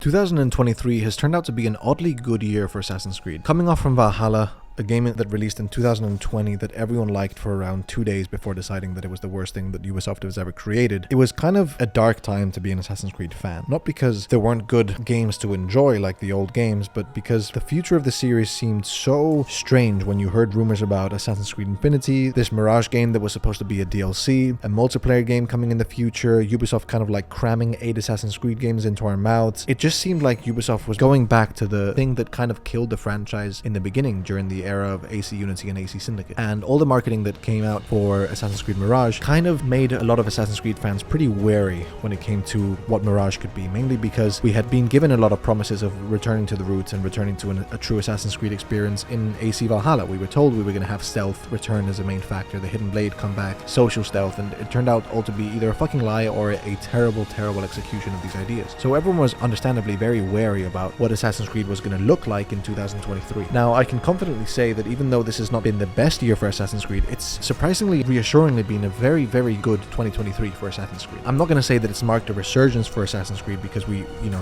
2023 has turned out to be an oddly good year for Assassin's Creed. Coming off from Valhalla, a game that released in 2020 that everyone liked for around 2 days before deciding that it was the worst thing that Ubisoft has ever created. It was kind of a dark time to be an Assassin's Creed fan. Not because there weren't good games to enjoy like the old games, but because the future of the series seemed so strange when you heard rumors about Assassin's Creed Infinity, this Mirage game that was supposed to be a DLC, a multiplayer game coming in the future, Ubisoft kind of like cramming 8 Assassin's Creed games into our mouths. It just seemed like Ubisoft was going back to the thing that kind of killed the franchise in the beginning during the era of AC Unity and AC Syndicate. And all the marketing that came out for Assassin's Creed Mirage kind of made a lot of Assassin's Creed fans pretty wary when it came to what Mirage could be, mainly because we had been given a lot of promises of returning to the roots and returning to a true Assassin's Creed experience in AC Valhalla. We were told we were going to have stealth return as a main factor, the hidden blade come back, social stealth, and it turned out all to be either a fucking lie or a terrible execution of these ideas. So everyone was understandably very wary about what Assassin's Creed was going to look like in 2023. Now, I can confidently say that even though this has not been the best year for Assassin's Creed, it's surprisingly reassuringly been a very good 2023 for Assassin's Creed. I'm not going to say that it's marked a resurgence for Assassin's Creed because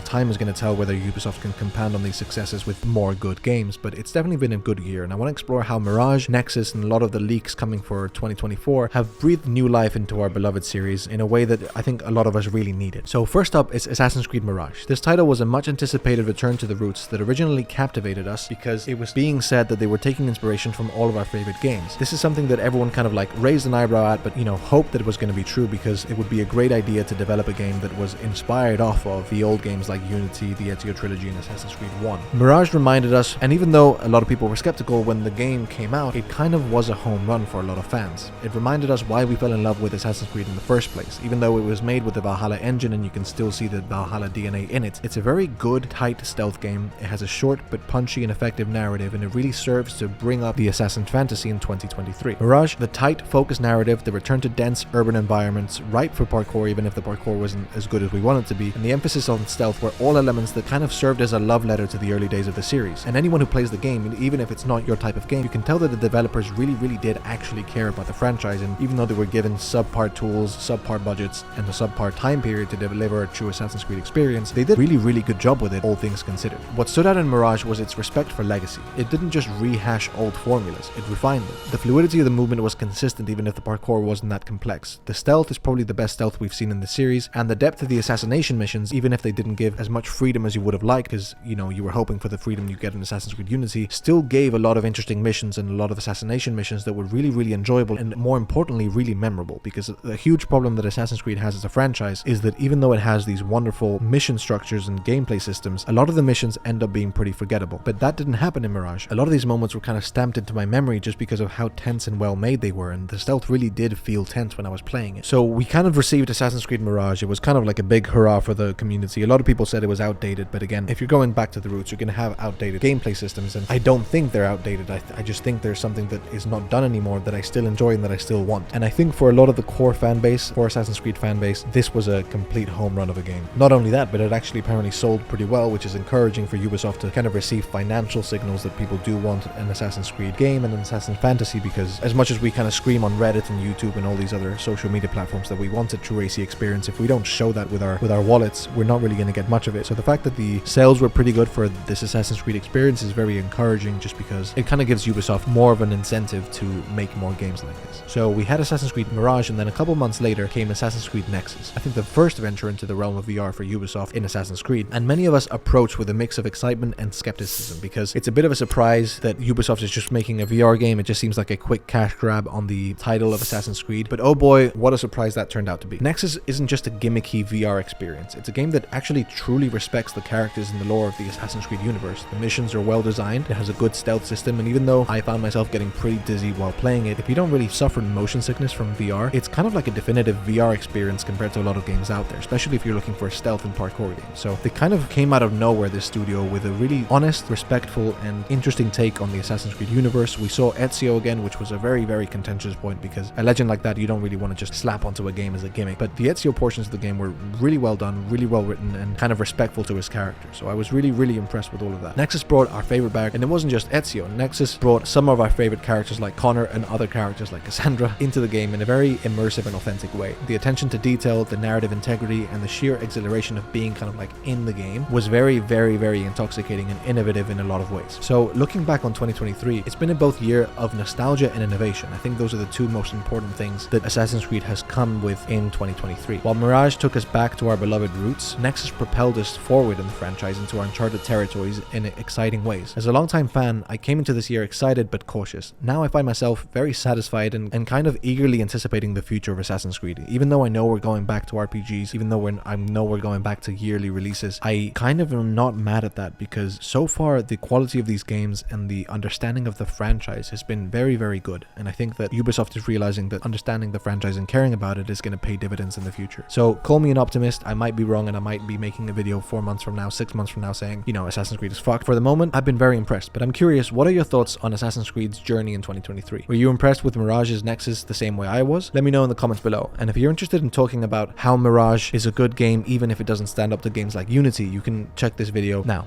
time is going to tell whether Ubisoft can compound on these successes with more good games, but it's definitely been a good year, and I want to explore how Mirage, Nexus, and a lot of the leaks coming for 2024 have breathed new life into our beloved series in a way that I think a lot of us really needed. So first up is Assassin's Creed Mirage. This title was a much anticipated return to the roots that originally captivated us because it was being said that they were taking inspiration from all of our favorite games. This is something that everyone kind of like raised an eyebrow at, but hoped that it was going to be true because it would be a great idea to develop a game that was inspired off of the old games like Unity, the Ezio Trilogy, and Assassin's Creed 1. Mirage reminded us, and even though a lot of people were skeptical when the game came out, it kind of was a home run for a lot of fans. It reminded us why we fell in love with Assassin's Creed in the first place. Even though it was made with the Valhalla engine and you can still see the Valhalla DNA in it, it's a very good, tight stealth game. It has a short but punchy and effective narrative, and it really serves to bring up the assassin fantasy in 2023. Mirage, the tight, focused narrative, the return to dense urban environments, ripe for parkour even if the parkour wasn't as good as we want it to be, and the emphasis on stealth were all elements that kind of served as a love letter to the early days of the series. And anyone who plays the game, even if it's not your type of game, you can tell that the developers really did actually care about the franchise, and even though they were given subpar tools, subpar budgets, and a subpar time period to deliver a true Assassin's Creed experience, they did a really good job with it, all things considered. What stood out in Mirage was its respect for legacy. It didn't just rehash old formulas, it refined them. The fluidity of the movement was consistent even if the parkour wasn't that complex. The stealth is probably the best stealth we've seen in the series, and the depth of the assassination missions, even if they didn't give as much freedom as you would have liked, because you were hoping for the freedom you get in Assassin's Creed Unity, still gave a lot of interesting missions and a lot of assassination missions that were really enjoyable and, more importantly, really memorable. Because the huge problem that Assassin's Creed has as a franchise is that even though it has these wonderful mission structures and gameplay systems, a lot of the missions end up being pretty forgettable. But that didn't happen in Mirage. A lot of these moments were kind of stamped into my memory just because of how tense and well made they were, and the stealth really did feel tense when I was playing it. So we kind of received Assassin's Creed Mirage. It was kind of like a big hurrah for the community. A lot of people said it was outdated, but again, if you're going back to the roots, you're going to have outdated gameplay systems, and I don't think they're outdated. I just think there's something that is not done anymore that I still enjoy and that I still want. And I think for a lot of the core fan base, for Assassin's Creed fan base, this was a complete home run of a game. Not only that, but it actually apparently sold pretty well, which is encouraging for Ubisoft to kind of receive financial signals that people do want an Assassin's Creed game and an Assassin's Fantasy, because as much as we kind of scream on Reddit and YouTube and all these other social media platforms that we want a true AC experience, if we don't show that with our wallets, we're not really going to get much of it. So the fact that the sales were pretty good for this Assassin's Creed experience is very encouraging, just because it kind of gives Ubisoft more of an incentive to make more games like this. So we had Assassin's Creed Mirage, and then a couple months later came Assassin's Creed Nexus. I think the first venture into the realm of VR for Ubisoft in Assassin's Creed, and many of us approach with a mix of excitement and skepticism, because it's a bit of a surprise that Ubisoft is just making a VR game. It just seems like a quick cash grab on the title of Assassin's Creed, but oh boy, what a surprise that turned out to be. Nexus isn't just a gimmicky VR experience. It's a game that actually truly respects the characters and the lore of the Assassin's Creed universe. The missions are well designed, it has a good stealth system, and even though I found myself getting pretty dizzy while playing it, if you don't really suffer motion sickness from VR, it's kind of like a definitive VR experience compared to a lot of games out there, especially if you're looking for a stealth and parkour game. So they kind of came out of nowhere, this studio, with a really honest, respectful, and interesting take on the Assassin's Creed universe. We saw Ezio again, which was a very, very contentious point because a legend like that you don't really want to just slap onto a game as a gimmick. But the Ezio portions of the game were really well done, really well written, and kind of respectful to his character. So I was really, really impressed with all of that. Nexus brought our favorite back, and it wasn't just Ezio. Nexus brought some of our favorite characters like Connor and other characters like Cassandra into the game in a very immersive and authentic way. The attention to detail, the narrative integrity, and the sheer exhilaration of being kind of like in the game was very, very, very intoxicating and innovative in a lot of ways. So looking back on 2023, it's been a both year of nostalgia and innovation. I think those are the two most important things that Assassin's Creed has come with in 2023. While Mirage took us back to our beloved roots, Nexus propelled us forward in the franchise into our uncharted territories in exciting ways. As a longtime fan, I came into this year excited but cautious. Now I find myself very satisfied and kind of eagerly anticipating the future of Assassin's Creed. Even though I know we're going back to RPGs, even though I know we're going back to yearly releases, I kind of am not mad at that because so far the quality of these games and the understanding of the franchise has been very, very good. And I think that Ubisoft is realizing that understanding the franchise and caring about it is going to pay dividends in the future. So call me an optimist. I might be wrong and I might be making a video 4 months from now, 6 months from now saying, you know, Assassin's Creed is fucked. For the moment, I've been very impressed, but I'm curious, what are your thoughts on Assassin's Creed's journey in 2023? Were you impressed with Mirage's Nexus the same way I was? Let me know in the comments below. And if you're interested in talking about how Mirage is a good game even if it doesn't stand up to games like Unity, you can check this video now.